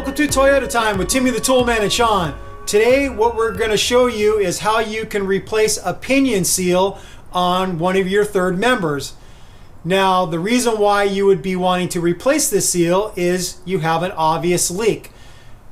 Welcome to Toyota Time with Timmy the Toolman and Sean. Today what we're going to show you is how you can replace a pinion seal on one of your third members. Now the reason why you would be wanting to replace this seal is you have an obvious leak.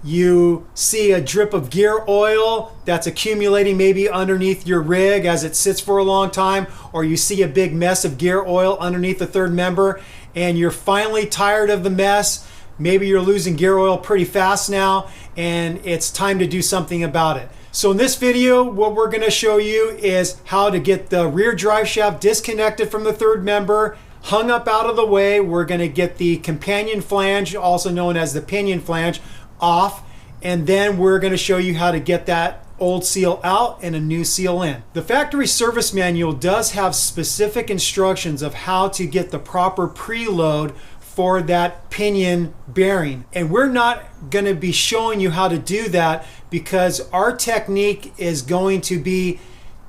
You see a drip of gear oil that's accumulating maybe underneath your rig as it sits for a long time, or you see a big mess of gear oil underneath the third member and you're finally tired of the mess. Maybe you're losing gear oil pretty fast now and it's time to do something about it. So in this video, what we're going to show you is how to get the rear drive shaft disconnected from the third member, hung up out of the way. We're going to get the companion flange, also known as the pinion flange, off, and then we're going to show you how to get that old seal out and a new seal in. The factory service manual does have specific instructions of how to get the proper preload for that pinion bearing, and we're not going to be showing you how to do that because our technique is going to be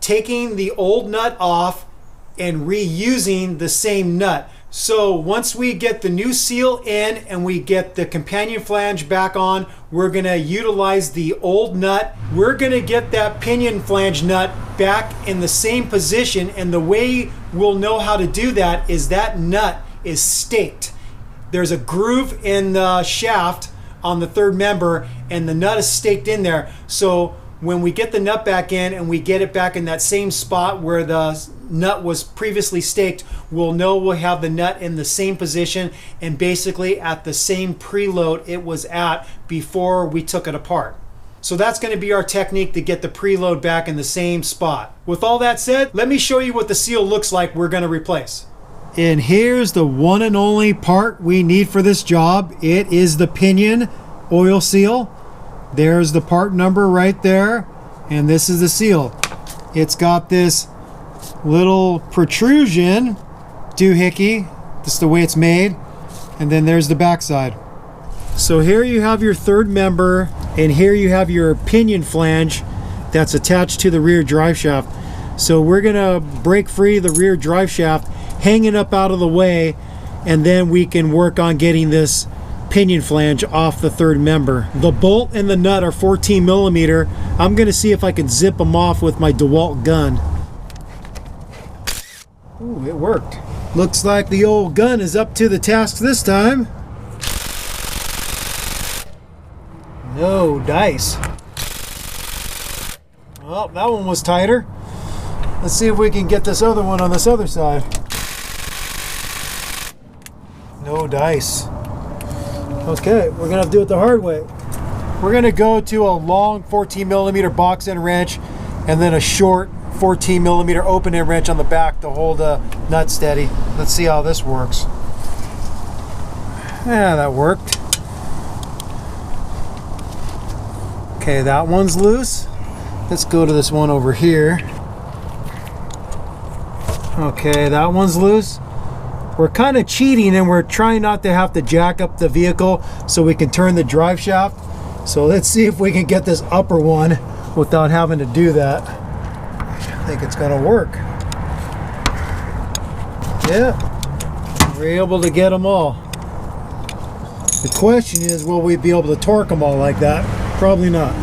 taking the old nut off and reusing the same nut. So once we get the new seal in and we get the companion flange back on, we're going to utilize the old nut. We're going to get that pinion flange nut back in the same position, and the way we'll know how to do that is that nut is staked. There's a groove in the shaft on the third member and the nut is staked in there. So when we get the nut back in and we get it back in that same spot where the nut was previously staked, we'll know we'll have the nut in the same position and basically at the same preload it was at before we took it apart. So that's going to be our technique to get the preload back in the same spot. With all that said, let me show you what the seal looks like we're going to replace. And here's the one and only part we need for this job. It is the pinion oil seal. There's the part number right there, and this is the seal. It's got this little protrusion doohickey, just the way it's made, and then there's the backside. So here you have your third member, and here you have your pinion flange that's attached to the rear drive shaft. So we're gonna break free the rear drive shaft, hang it up out of the way, and then we can work on getting this pinion flange off the third member. The bolt and the nut are 14 millimeter. I'm gonna see if I can zip them off with my Dewalt gun. Ooh, it worked. Looks like the old gun is up to the task this time. No dice. Well, that one was tighter. Let's see if we can get this other one on this other side. No dice. Okay, we're gonna have to do it the hard way. We're gonna go to a long 14 millimeter box end wrench and then a short 14 millimeter open end wrench on the back to hold the nut steady. Let's see how this works. Yeah, that worked. Okay, that one's loose. Let's go to this one over here. Okay, that one's loose. We're kind of cheating and we're trying not to have to jack up the vehicle so we can turn the drive shaft. So let's see if we can get this upper one without having to do that. I think it's gonna work. Yeah, we're able to get them all. The question is, will we be able to torque them all like that? Probably not.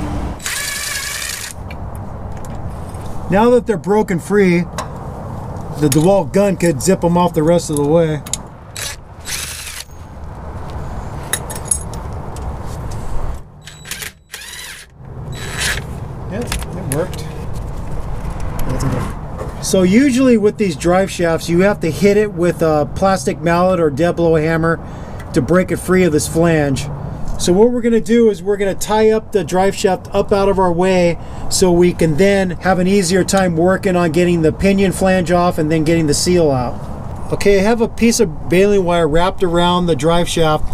Now that they're broken free, the Dewalt gun could zip them off the rest of the way. Yeah, it worked. So usually with these drive shafts, you have to hit it with a plastic mallet or dead blow hammer to break it free of this flange. So what we're going to do is we're going to tie up the drive shaft up out of our way so we can then have an easier time working on getting the pinion flange off and then getting the seal out. Okay, I have a piece of baling wire wrapped around the drive shaft.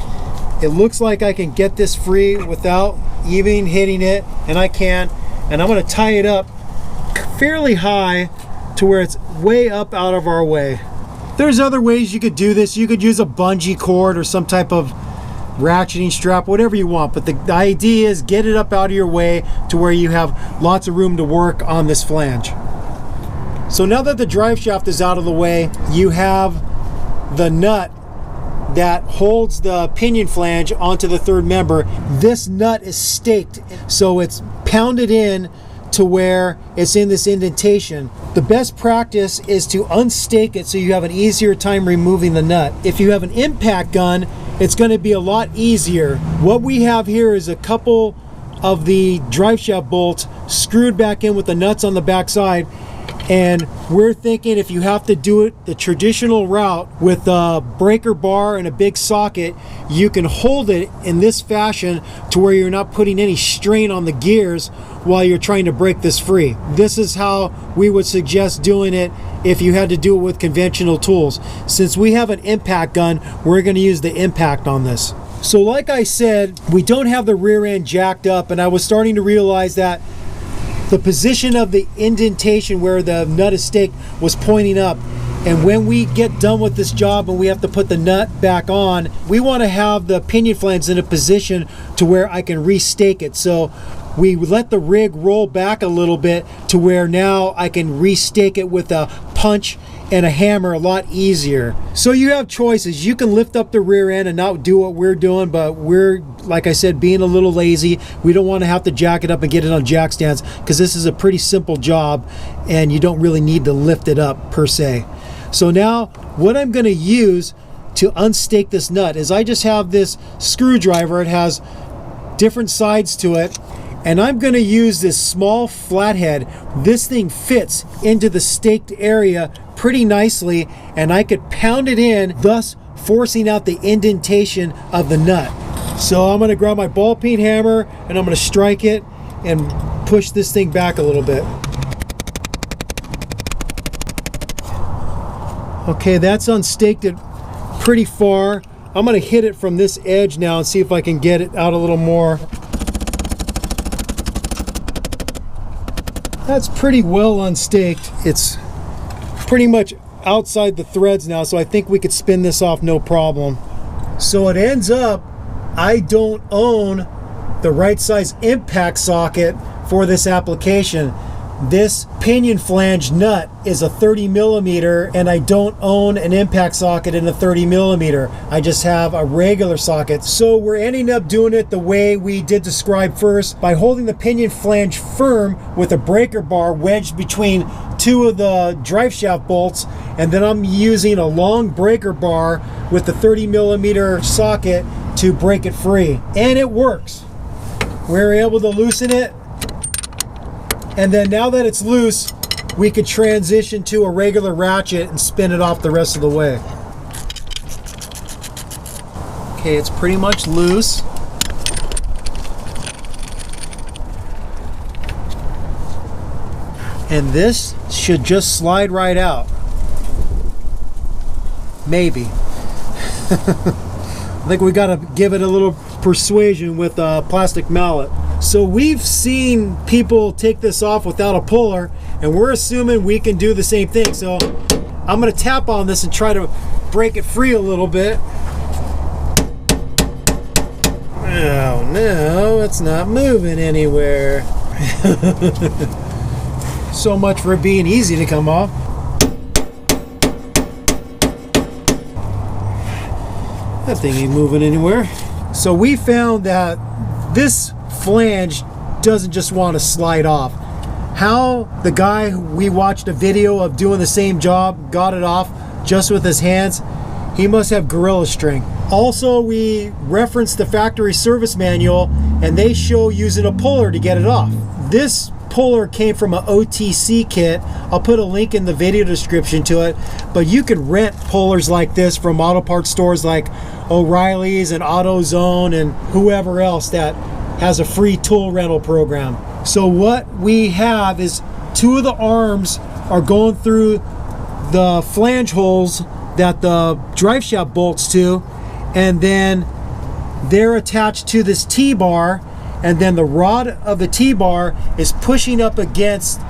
It looks like I can get this free without even hitting it, and I can. And I'm going to tie it up fairly high to where it's way up out of our way. There's other ways you could do this. You could use a bungee cord or some type of ratcheting strap, whatever you want, but the idea is get it up out of your way to where you have lots of room to work on this flange. So now that the drive shaft is out of the way, you have the nut that holds the pinion flange onto the third member, this nut is staked, so it's pounded in to where it's in this indentation. The best practice is to unstake it so you have an easier time removing the nut. If you have an impact gun, it's going to be a lot easier. What we have here is a couple of the driveshaft bolts screwed back in with the nuts on the back side, and we're thinking if you have to do it the traditional route with a breaker bar and a big socket, you can hold it in this fashion to where you're not putting any strain on the gears while you're trying to break this free. This is how we would suggest doing it if you had to do it with conventional tools. Since we have an impact gun, we're going to use the impact on this. So like I said, we don't have the rear end jacked up, and I was starting to realize that the position of the indentation where the nut is staked was pointing up. And when we get done with this job and we have to put the nut back on, we want to have the pinion flange in a position to where I can restake it. So we let the rig roll back a little bit to where now I can restake it with a punch and a hammer a lot easier. So you have choices. You can lift up the rear end and not do what we're doing, but we're, like I said, being a little lazy. We don't want to have to jack it up and get it on jack stands because this is a pretty simple job and you don't really need to lift it up per se. So now what I'm going to use to unstake this nut is I just have this screwdriver. It has different sides to it, and I'm going to use this small flathead. This thing fits into the staked area pretty nicely, and I could pound it in, thus forcing out the indentation of the nut. So I'm going to grab my ball peen hammer and I'm going to strike it and push this thing back a little bit. Okay, that's unstaked it pretty far. I'm going to hit it from this edge now and see if I can get it out a little more. That's pretty well unstaked. It's pretty much outside the threads now, so I think we could spin this off no problem. So it ends up, I don't own the right size impact socket for this application. This pinion flange nut is a 30 millimeter, and I don't own an impact socket in a 30 millimeter. I just have a regular socket. So we're ending up doing it the way we did describe first, by holding the pinion flange firm with a breaker bar wedged between two of the driveshaft bolts, and then I'm using a long breaker bar with the 30 millimeter socket to break it free. And it works. We're able to loosen it. And then now that it's loose, we could transition to a regular ratchet and spin it off the rest of the way. Okay, it's pretty much loose. And this should just slide right out. Maybe. I think we gotta give it a little persuasion with a plastic mallet. So we've seen people take this off without a puller, and we're assuming we can do the same thing. So I'm going to tap on this and try to break it free a little bit. Oh no, it's not moving anywhere. So much for it being easy to come off. That thing ain't moving anywhere. So we found that this flange doesn't just want to slide off. How the guy we watched a video of doing the same job got it off just with his hands, he must have gorilla strength. Also, we referenced the factory service manual, and they show using a puller to get it off. This puller came from an OTC kit. I'll put a link in the video description to it, but you can rent pullers like this from auto parts stores like O'Reilly's and AutoZone and whoever else that has a free tool rental program. So what we have is two of the arms are going through the flange holes that the driveshaft bolts to, and then they're attached to this T-bar, and then the rod of the T-bar is pushing up against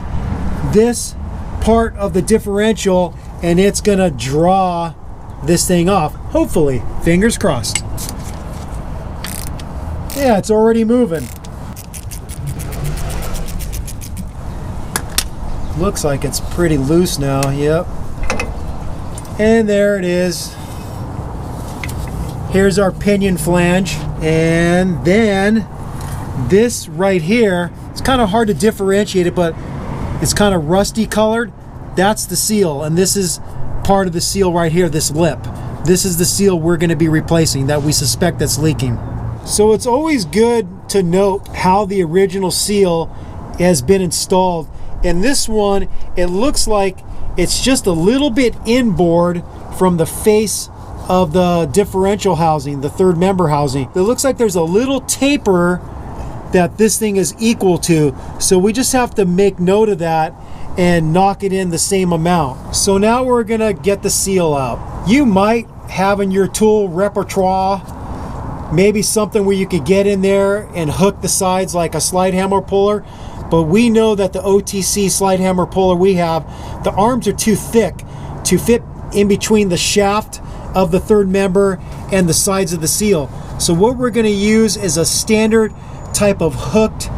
this part of the differential, and it's gonna draw this thing off, hopefully. Fingers crossed. Yeah, it's already moving. Looks like it's pretty loose now, yep. And there it is. Here's our pinion flange, and then this right here, it's kind of hard to differentiate it, but it's kind of rusty colored. That's the seal, and this is part of the seal right here, this lip. This is the seal we're going to be replacing that we suspect that's leaking. So it's always good to note how the original seal has been installed. And this one, it looks like it's just a little bit inboard from the face of the differential housing, the third member housing. It looks like there's a little taper that this thing is equal to. So we just have to make note of that and knock it in the same amount. So now we're gonna get the seal out. You might have in your tool repertoire maybe something where you could get in there and hook the sides like a slide hammer puller, but we know that the OTC slide hammer puller we have, the arms are too thick to fit in between the shaft of the third member and the sides of the seal. So what we're going to use is a standard type of hooked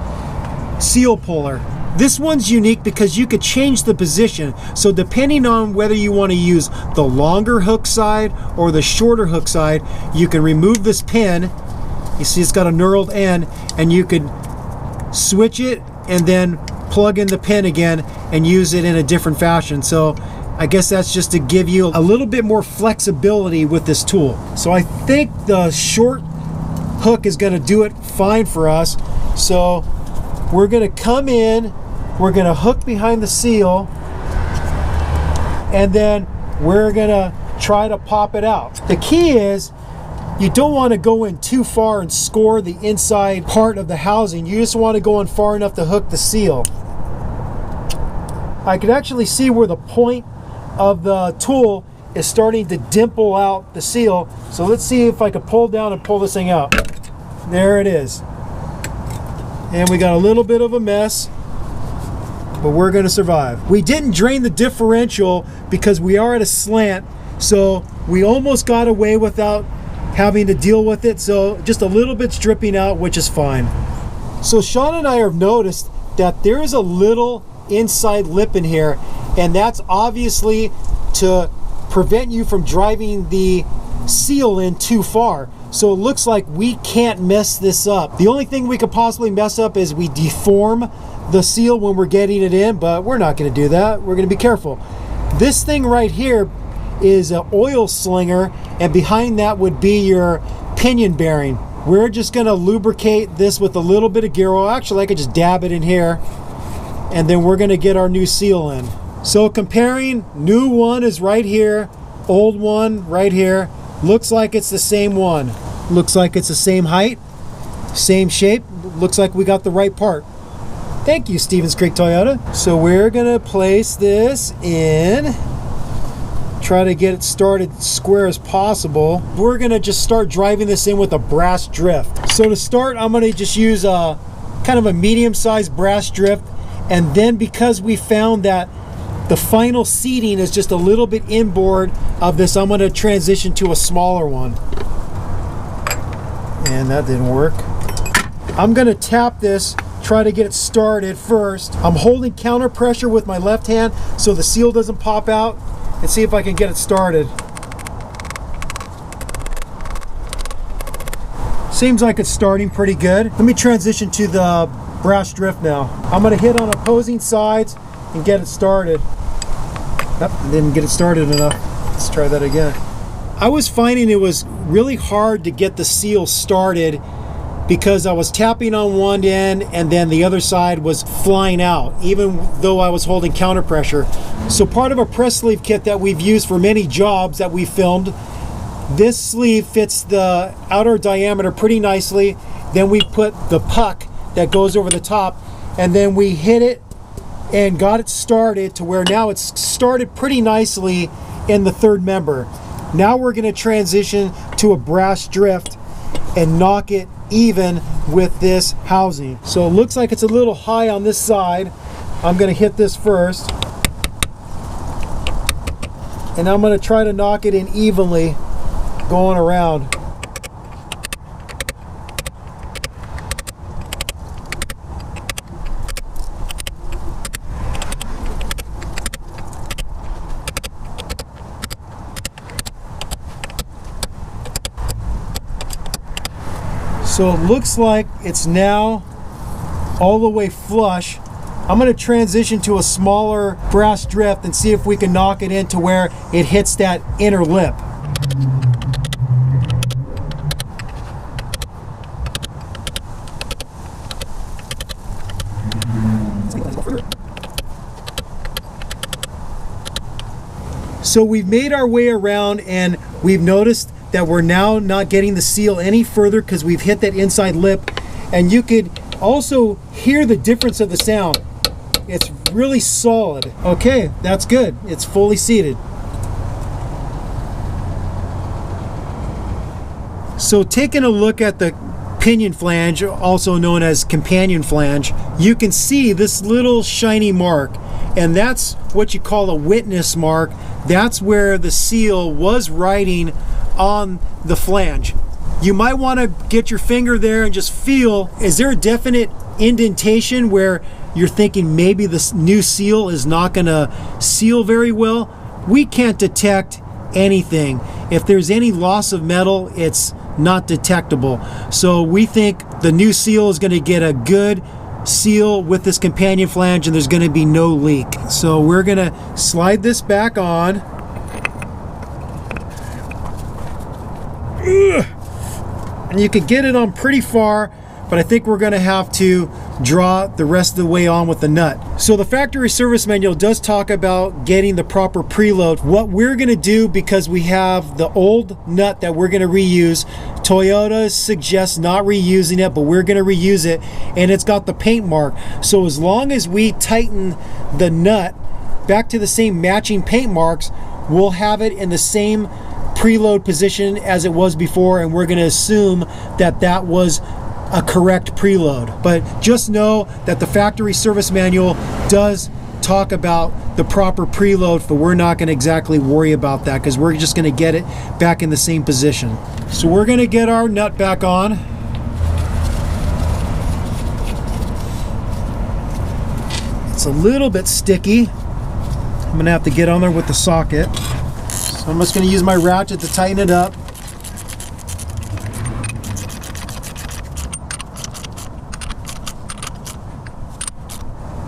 seal puller. This one's unique because you could change the position. So depending on whether you want to use the longer hook side or the shorter hook side, you can remove this pin. You see it's got a knurled end, and you could switch it and then plug in the pin again and use it in a different fashion. So I guess that's just to give you a little bit more flexibility with this tool. So I think the short hook is going to do it fine for us. So we're going to come in, we're going to hook behind the seal, and then we're going to try to pop it out. The key is you don't want to go in too far and score the inside part of the housing. You just want to go in far enough to hook the seal. I can actually see where the point of the tool is starting to dimple out the seal. So let's see if I can pull down and pull this thing out. There it is. And we got a little bit of a mess, but we're going to survive. We didn't drain the differential because we are at a slant, so we almost got away without having to deal with it. So just a little bit's dripping out, which is fine. So Sean and I have noticed that there is a little inside lip in here, and that's obviously to prevent you from driving the seal in too far. So it looks like we can't mess this up. The only thing we could possibly mess up is we deform the seal when we're getting it in, but we're not going to do that. We're going to be careful. This thing right here is an oil slinger, and behind that would be your pinion bearing. We're just going to lubricate this with a little bit of gear oil. Actually, I could just dab it in here, and then we're going to get our new seal in. So comparing, new one is right here, old one right here. Looks like it's the same one. Looks like it's the same height, same shape. Looks like we got the right part. Thank you, Stevens Creek Toyota. So we're gonna place this in, try to get it started square as possible. We're gonna just start driving this in with a brass drift. So to start, I'm gonna just use a kind of a medium-sized brass drift, and then because we found that the final seating is just a little bit inboard of this, I'm going to transition to a smaller one. And that didn't work. I'm going to tap this, try to get it started first. I'm holding counter pressure with my left hand so the seal doesn't pop out, and see if I can get it started. Seems like it's starting pretty good. Let me transition to the brass drift now. I'm going to hit on opposing sides and get it started. Nope, didn't get it started enough. Let's try that again. I was finding it was really hard to get the seal started because I was tapping on one end and then the other side was flying out, even though I was holding counter pressure. So part of a press sleeve kit that we've used for many jobs that we filmed, this sleeve fits the outer diameter pretty nicely. Then we put the puck that goes over the top, and then we hit it and got it started to where now it's started pretty nicely in the third member. Now we're going to transition to a brass drift and knock it even with this housing. So it looks like it's a little high on this side. I'm going to hit this first, and I'm going to try to knock it in evenly going around. So it looks like it's now all the way flush. I'm going to transition to a smaller brass drift and see if we can knock it into where it hits that inner lip. So we've made our way around and we've noticed that we're now not getting the seal any further because we've hit that inside lip, and you could also hear the difference of the sound. It's really solid. Okay, that's good. It's fully seated. So taking a look at the pinion flange, also known as companion flange, you can see this little shiny mark, and that's what you call a witness mark. That's where the seal was riding on the flange. You might want to get your finger there and just feel, is there a definite indentation where you're thinking maybe this new seal is not going to seal very well? We can't detect anything. If there's any loss of metal, it's not detectable. So we think the new seal is going to get a good seal with this companion flange and there's going to be no leak. So we're going to slide this back on. And you can get it on pretty far, but I think we're going to have to draw the rest of the way on with the nut. So the factory service manual does talk about getting the proper preload. What we're going to do, because we have the old nut that we're going to reuse, Toyota suggests not reusing it, but we're going to reuse it, and it's got the paint mark. So as long as we tighten the nut back to the same matching paint marks, we'll have it in the same preload position as it was before, and we're going to assume that that was a correct preload. But just know that the factory service manual does talk about the proper preload, but we're not going to exactly worry about that because we're just going to get it back in the same position. So we're going to get our nut back on. It's a little bit sticky. I'm going to have to get on there with the socket. So I'm just going to use my ratchet to tighten it up.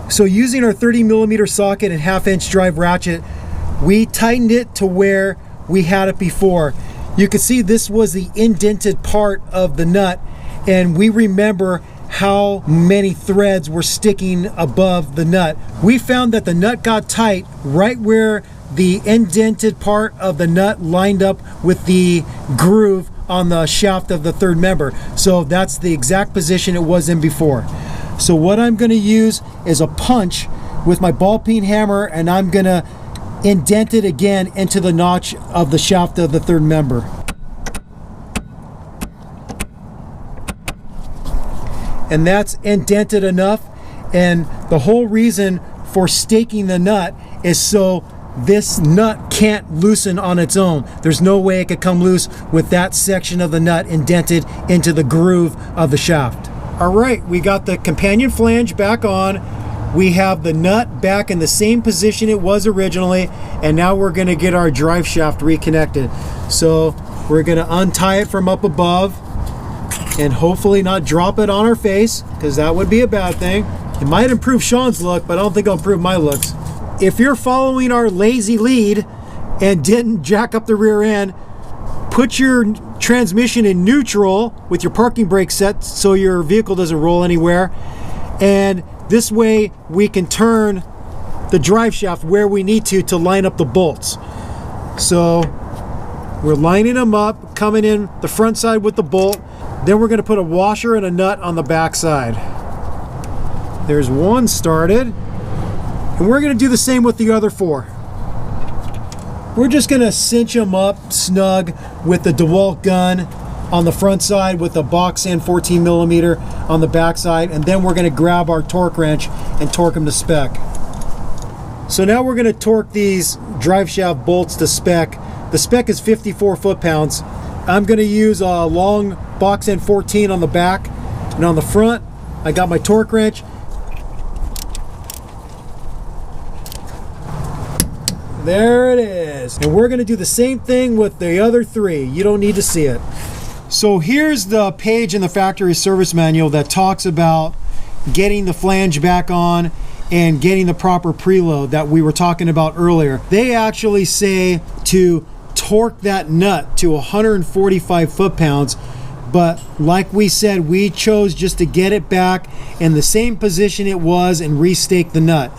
So using our 30mm socket and 1/2" drive ratchet, we tightened it to where we had it before. You can see this was the indented part of the nut, and we remember how many threads were sticking above the nut. We found that the nut got tight right where the indented part of the nut lined up with the groove on the shaft of the third member. So that's the exact position it was in before. So what I'm going to use is a punch with my ball peen hammer, and I'm going to indent it again into the notch of the shaft of the third member. And that's indented enough, and the whole reason for staking the nut is so this nut can't loosen on its own. There's no way it could come loose with that section of the nut indented into the groove of the shaft. All right, we got the companion flange back on. We have the nut back in the same position it was originally, and now we're going to get our drive shaft reconnected. So we're going to untie it from up above and hopefully not drop it on our face, because that would be a bad thing. It might improve Sean's look, but I don't think it'll improve my looks. If you're following our lazy lead and didn't jack up the rear end, put your transmission in neutral with your parking brake set so your vehicle doesn't roll anywhere, and this way we can turn the drive shaft where we need to line up the bolts. So we're lining them up, coming in the front side with the bolt, then we're going to put a washer and a nut on the back side. There's one started, and we're going to do the same with the other four. We're just going to cinch them up snug with the Dewalt gun on the front side with the box end 14mm on the back side, and then we're going to grab our torque wrench and torque them to spec. So now we're going to torque these drive shaft bolts to spec. The spec is 54 foot-pounds. I'm going to use a long box end 14 on the back, and on the front I got my torque wrench. There it is. And we're going to do the same thing with the other three. You don't need to see it. So here's the page in the factory service manual that talks about getting the flange back on and getting the proper preload that we were talking about earlier. They actually say to torque that nut to 145 foot-pounds, but like we said, we chose just to get it back in the same position it was and restake the nut.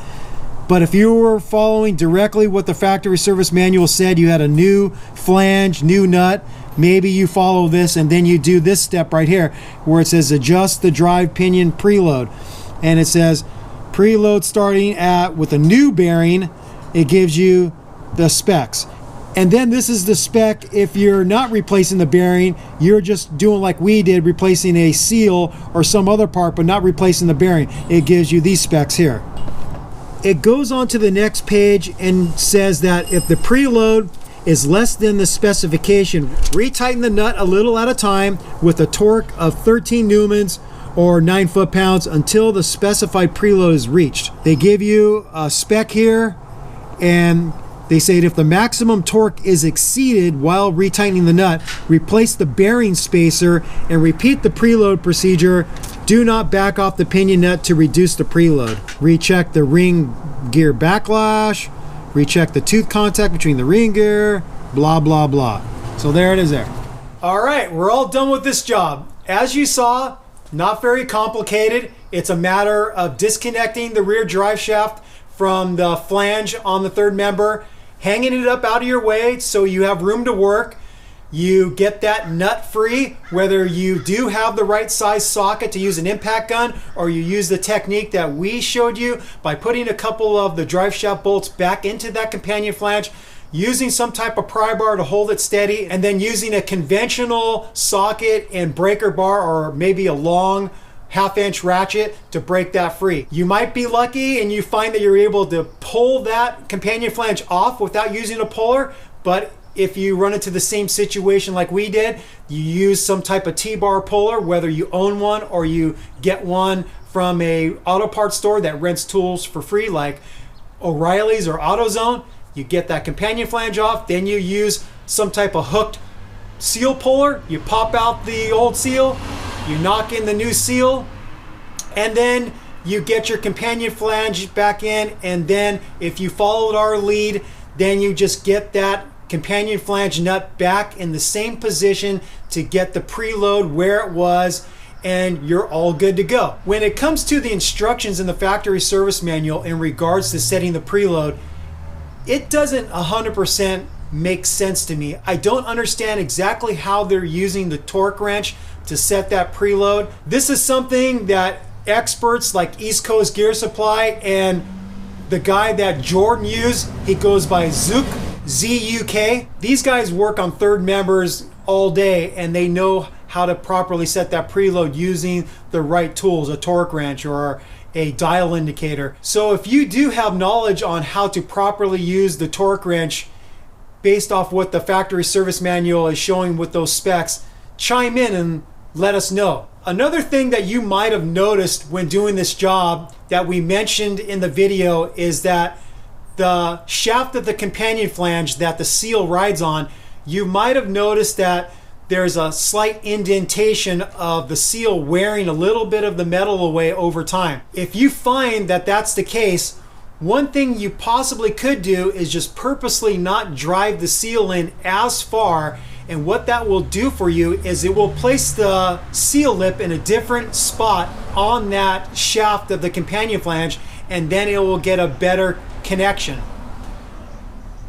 But if you were following directly what the factory service manual said, you had a new flange, new nut, maybe you follow this and then you do this step right here where it says adjust the drive pinion preload, and it says preload starting at with a new bearing. It gives you the specs, and then this is the spec if you're not replacing the bearing, you're just doing like we did, replacing a seal or some other part but not replacing the bearing. It gives you these specs here. It goes on to the next page and says that if the preload is less than the specification, retighten the nut a little at a time with a torque of 13 newtons or 9 foot-pounds until the specified preload is reached. They give you a spec here, and they say if the maximum torque is exceeded while retightening the nut, replace the bearing spacer and repeat the preload procedure. Do not back off the pinion nut to reduce the preload. Recheck the ring gear backlash. Recheck the tooth contact between the ring gear, blah, blah, blah. So there it is there. All right, we're all done with this job. As you saw, not very complicated. It's a matter of disconnecting the rear drive shaft from the flange on the third member, hanging it up out of your way so you have room to work. You get that nut free, whether you do have the right size socket to use an impact gun or you use the technique that we showed you by putting a couple of the drive shaft bolts back into that companion flange, using some type of pry bar to hold it steady, and then using a conventional socket and breaker bar or maybe a long 1/2-inch ratchet to break that free. You might be lucky and you find that you're able to pull that companion flange off without using a puller, but if you run into the same situation like we did, you use some type of T-bar puller, whether you own one or you get one from a auto parts store that rents tools for free like O'Reilly's or AutoZone. You get that companion flange off, then you use some type of hooked seal puller. You pop out the old seal, you knock in the new seal, and then you get your companion flange back in, and then if you followed our lead, then you just get that companion flange nut back in the same position to get the preload where it was, and you're all good to go. When it comes to the instructions in the factory service manual in regards to setting the preload, it doesn't 100% make sense to me. I don't understand exactly how they're using the torque wrench to set that preload. This is something that experts like East Coast Gear Supply and the guy that Jordan used, he goes by Zook, Z-U-K. These guys work on third members all day and they know how to properly set that preload using the right tools, a torque wrench or a dial indicator. So if you do have knowledge on how to properly use the torque wrench based off what the factory service manual is showing with those specs, chime in and let us know. Another thing that you might have noticed when doing this job that we mentioned in the video is that the shaft of the companion flange that the seal rides on, you might have noticed that there's a slight indentation of the seal wearing a little bit of the metal away over time. If you find that that's the case, one thing you possibly could do is just purposely not drive the seal in as far, and what that will do for you is it will place the seal lip in a different spot on that shaft of the companion flange, and then it will get a better connection.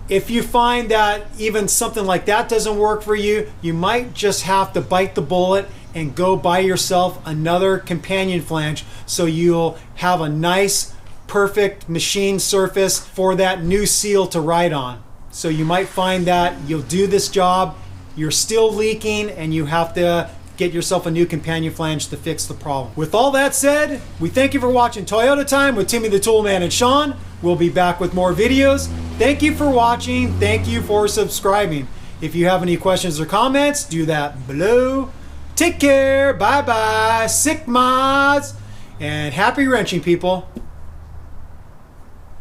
If you find that even something like that doesn't work for you, you might just have to bite the bullet and go buy yourself another companion flange so you'll have a nice, perfect machine surface for that new seal to ride on. So you might find that you'll do this job, you're still leaking, and you have to get yourself a new companion flange to fix the problem. With all that said, we thank you for watching Toyota Time with Timmy the Toolman and Sean. We'll be back with more videos. Thank you for watching. Thank you for subscribing. If you have any questions or comments, do that below. Take care. Bye-bye. Sick mods. And happy wrenching, people.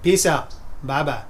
Peace out. Bye-bye.